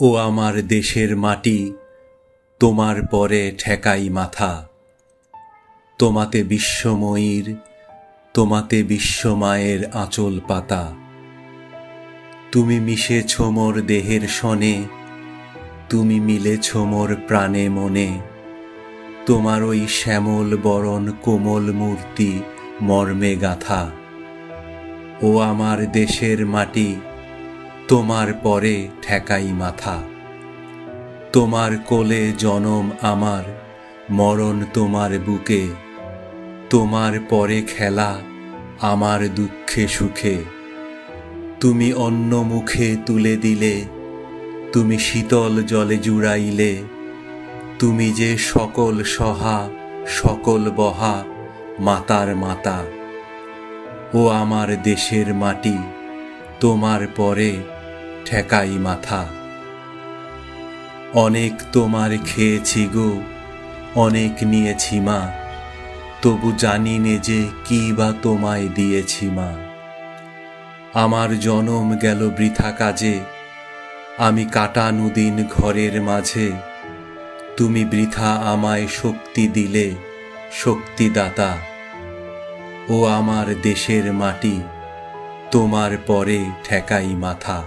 ও আমার দেশের মাটি, তোমার পরে ঠেকাই মাথা। তোমাতে বিশ্বময়ীর, তোমাতে বিশ্বমায়ের আঁচল পাতা। তুমি মিশেছ মোর দেহের সনে, তুমি মিলেছ মোর প্রাণে মনে। তোমার ওই শ্যামল বরণ কোমল মূর্তি মর্মে গাথা। ও আমার দেশের মাটি, তোমার পরে ঠেকাই মাথা। তোমার কোলে জনম আমার, মরণ তোমার বুকে। তোমার পরে খেলা আমার দুঃখে সুখে। তুমি অন্য মুখে তুলে দিলে, তুমি শীতল জলে জুড়াইলে। তুমি যে সকল সহা সকল বহা মাতার মাতা। ও আমার দেশের মাটি, তোমার পরে ঠেকাই মাথা। অনেক তোমার খেয়েছি গো, অনেক নিয়েছি মা, তবু জানি নে যে কি বা তোমায় দিয়েছি মা। আমার জনম গেল বৃথা কাজে, আমি কাটানু দিন ঘরের মাঝে। তুমি বৃথা আমায় শক্তি দিলে, শক্তিদাতা। ও আমার দেশের মাটি, তোমার পরে ঠেকাই মাথা।